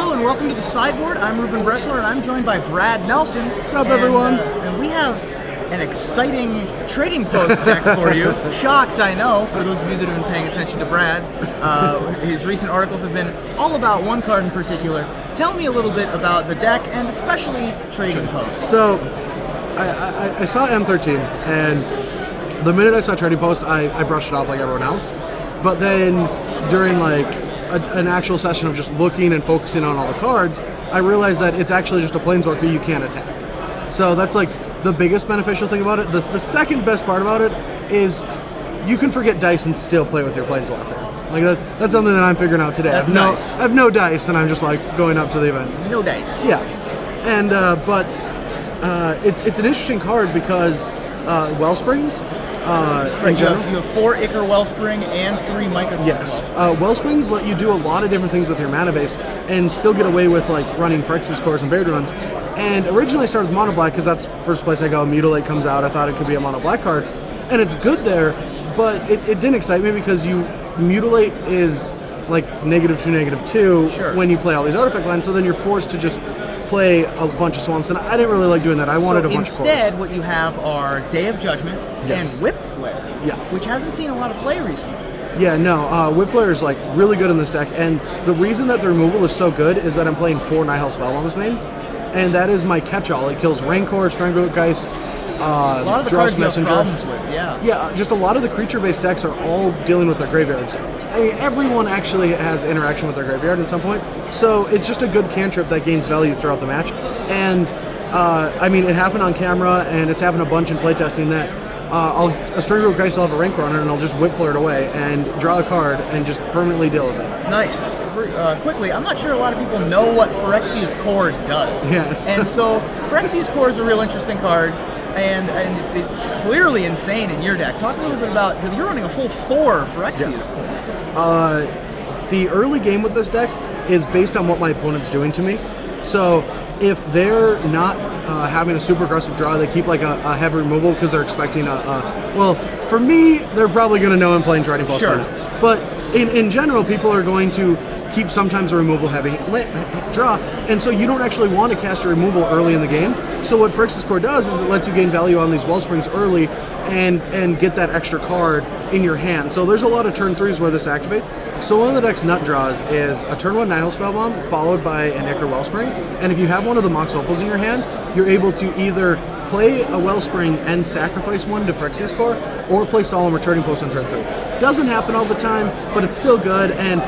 Hello and welcome to the Sideboard. I'm Ruben Bressler and I'm joined by Brad Nelson. What's up, everyone? And we have an exciting trading post deck for you. Shocked, I know, for those of you that have been paying attention to Brad. His recent articles have been all about one card in particular. Tell me a little bit about the deck and especially trading posts. So, I saw M13, and the minute I saw Trading Post, I brushed it off like everyone else. But then, during like an actual session of just looking and focusing on all the cards, I realized that it's actually just a Planeswalker you can't attack. So that's like the biggest beneficial thing about it. The second best part about it is you can forget dice and still play with your Planeswalker. Like that's something that I'm figuring out today. That's nice. I have no dice, and I'm just like going up to the event. No dice. Yeah, and it's an interesting card because Wellsprings. Right, you have 4 Ichor Wellspring and 3 Micah Sith Yes. Wellsprings let you do a lot of different things with your mana base and still get away with like running Phyrexian Cores and Buried Ruins. And originally I started with Mono Black because that's the first place I go. Mutilate comes out. I thought it could be a Mono Black card. And it's good there, but it didn't excite me because Mutilate is like -2, -2 Sure. when you play all these artifact lands, so then you're forced to just play a bunch of swamps, and I didn't really like doing that. I wanted a bunch of cores. Instead, what you have are Day of Judgment Yes. and Whip Flare, Yeah. which hasn't seen a lot of play recently. Yeah, no, Whip Flare is like really good in this deck, and the reason that the removal is so good is that I'm playing 4 Nihil Spellbombs main, and that is my catch-all. It kills Rancor, Stranglegeist, A lot of the cards you have problems with, yeah. Yeah, just a lot of the creature-based decks are all dealing with their graveyards. I mean, everyone actually has interaction with their graveyard at some point, so it's just a good cantrip that gains value throughout the match. And I mean, it happened on camera, and it's happened a bunch in playtesting that a Stranglegeist will have a Rancor on it, and I'll just Whip Flare it away and draw a card and just permanently deal with it. Nice. Quickly, I'm not sure a lot of people know what Phyrexian Core does. Yes. And so Phyrexian Core is a real interesting card. And it's clearly insane in your deck. Talk a little bit about, because you're running a full 4 Phyrexian Core. The early game with this deck is based on what my opponent's doing to me. So if they're not having a super aggressive draw, they keep like a heavy removal because they're expecting well, for me, they're probably going to know I'm playing Trading Post. Sure. But in general, people are going to keep sometimes a removal heavy draw, and so you don't actually want to cast your removal early in the game. So what Phyrexian Core does is it lets you gain value on these Wellsprings early and get that extra card in your hand. So there's a lot of turn 3s where this activates. So one of the deck's nut draws is a turn 1 Nihil Spellbomb followed by an Ichor Wellspring, and if you have one of the Mox Opals in your hand, you're able to either play a Wellspring and sacrifice one to Phyrexian Core, or play Solemn or Trading Post on turn 3. Doesn't happen all the time, but it's still good, and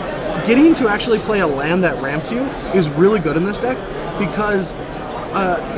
getting to actually play a land that ramps you is really good in this deck because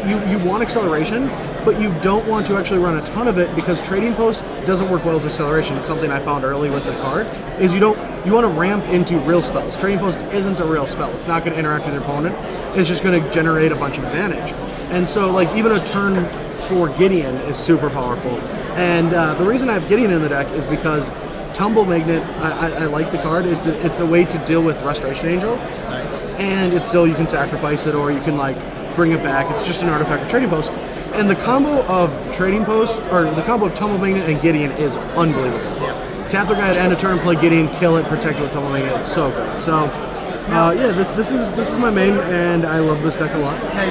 you want acceleration, but you don't want to actually run a ton of it because Trading Post doesn't work well with acceleration. It's something I found early with the card, is you want to ramp into real spells. Trading Post isn't a real spell. It's not going to interact with your opponent. It's just going to generate a bunch of advantage. And so like even a turn 4 Gideon is super powerful. And the reason I have Gideon in the deck is because Tumble Magnet, I like the card. It's a way to deal with Restoration Angel. Nice. And it's still, you can sacrifice it or you can like bring it back. It's just an artifact of Trading Post. And the combo of Trading Post, or the combo of Tumble Magnet and Gideon is unbelievable. Yeah. Tap their guy at end of turn, play Gideon, kill it, protect it with Tumble Magnet. It's so good. So yeah, this is my main, and I love this deck a lot. Now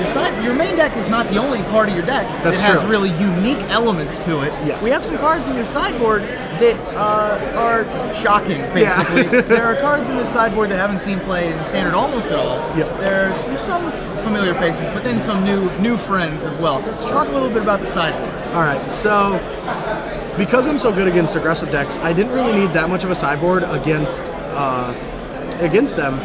your main deck is not the only part of your deck that has really unique elements to it. Yeah. We have some cards in your sideboard that are shocking, basically. Yeah. There are cards in this sideboard that haven't seen play in Standard almost at all. Yeah. There's some familiar faces, but then some new friends as well. Talk a little bit about the sideboard. All right, so because I'm so good against aggressive decks, I didn't really need that much of a sideboard against them.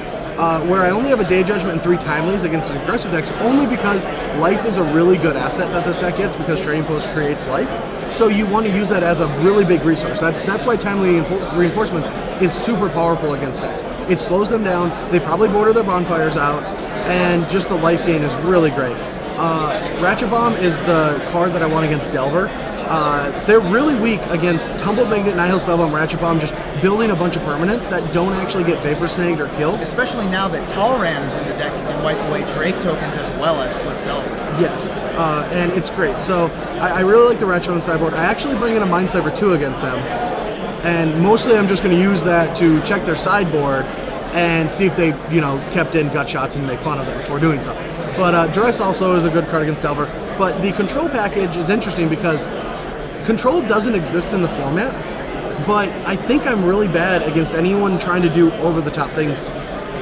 Where I only have a Day Judgment and 3 Timelies against aggressive decks, only because life is a really good asset that this deck gets because Trading Post creates life. So you want to use that as a really big resource. That's why Timely Reinforcements is super powerful against decks. It slows them down, they probably border their bonfires out, and just the life gain is really great. Ratchet Bomb is the card that I want against Delver. They're really weak against Tumble Magnet, Nihil Spellbomb, Ratchet Bomb, just building a bunch of permanents that don't actually get Vapor Snagged or killed. Especially now that Talran is in the deck, you can wipe away Drake tokens as well as flip Delver. Yes, and it's great. So I really like the Ratchet on the sideboard. I actually bring in a Mindslaver 2 against them, and mostly I'm just going to use that to check their sideboard and see if they, kept in gut shots and make fun of them before doing so. But Duress also is a good card against Delver. But the control package is interesting because control doesn't exist in the format, but I think I'm really bad against anyone trying to do over-the-top things.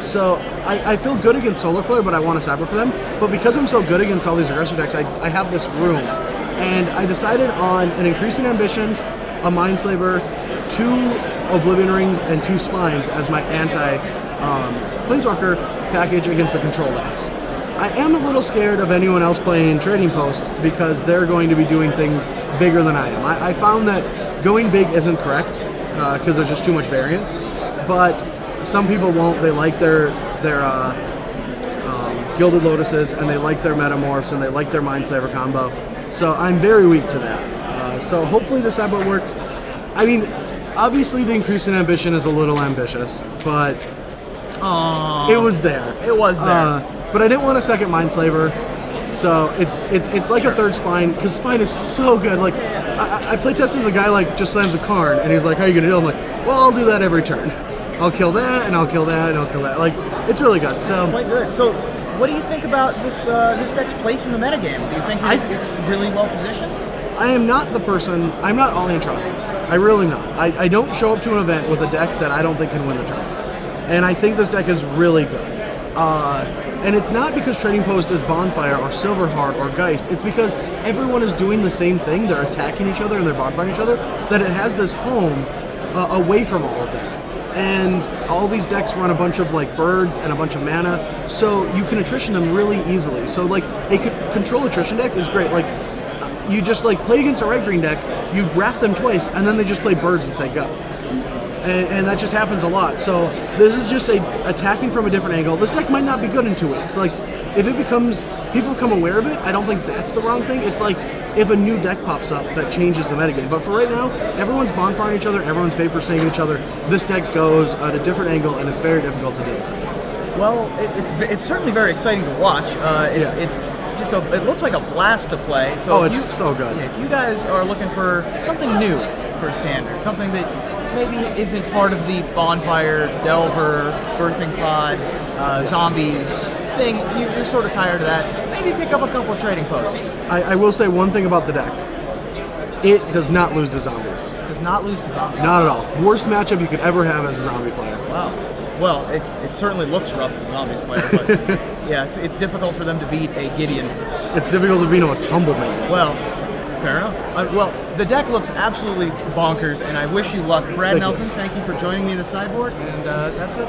So I feel good against Solar Flare, but I want to Cyber for them. But because I'm so good against all these aggressive decks, I have this room. And I decided on an Increasing Ambition, a Mindslaver, 2 Oblivion Rings, and 2 Spines as my anti-Planeswalker package against the control decks. I am a little scared of anyone else playing Trading Post because they're going to be doing things bigger than I am. I found that going big isn't correct because there's just too much variance, but some people won't. They like their Gilded Lotuses, and they like their Metamorphs, and they like their Mindslaver combo. So I'm very weak to that. So hopefully the sideboard works. I mean, obviously the Increasing Ambition is a little ambitious, but it was there. It was there. But I didn't want a second Mindslaver, so it's like a third Spine, because Spine is so good. Like, I play tested the guy like just slams a card, and he's like, "How are you gonna do?" I'm like, "Well, I'll do that every turn. I'll kill that, and I'll kill that, and I'll kill that." Like, it's really good. So it's quite good. So, what do you think about this deck's place in the metagame? Do you think it's really well positioned? I am not the person. I'm not all Atrocity. I really not. I don't show up to an event with a deck that I don't think can win the tournament, and I think this deck is really good. And it's not because Trading Post is Bonfire or Silverheart or Geist. It's because everyone is doing the same thing. They're attacking each other and they're bonfiring each other. That it has this home away from all of that. And all these decks run a bunch of like birds and a bunch of mana, so you can attrition them really easily. So like a control attrition deck is great. Like you just like play against a red-green deck, you wrap them twice, and then they just play birds and say go. And that just happens a lot. So this is just attacking from a different angle. This deck might not be good in 2 weeks. Like, if people become aware of it, I don't think that's the wrong thing. It's like if a new deck pops up that changes the metagame. But for right now, everyone's bonfiring each other, everyone's vapor saving each other. This deck goes at a different angle, and it's very difficult to do. Well, it's certainly very exciting to watch. It looks like a blast to play. So it's so good. Yeah, if you guys are looking for something new for Standard, something that maybe isn't part of the Bonfire, Delver, Birthing Pod, Zombies thing, you're sort of tired of that, maybe pick up a couple of Trading Posts. I will say one thing about the deck. It does not lose to Zombies. It does not lose to Zombies? Not at all. Worst matchup you could ever have as a Zombie player. Wow. Well, it certainly looks rough as a Zombies player, but yeah, it's difficult for them to beat a Gideon. It's difficult to beat a Tumbleman. Well, fair enough. Well, the deck looks absolutely bonkers, and I wish you luck. Brad Nelson, thank you for joining me in the sideboard, and that's it.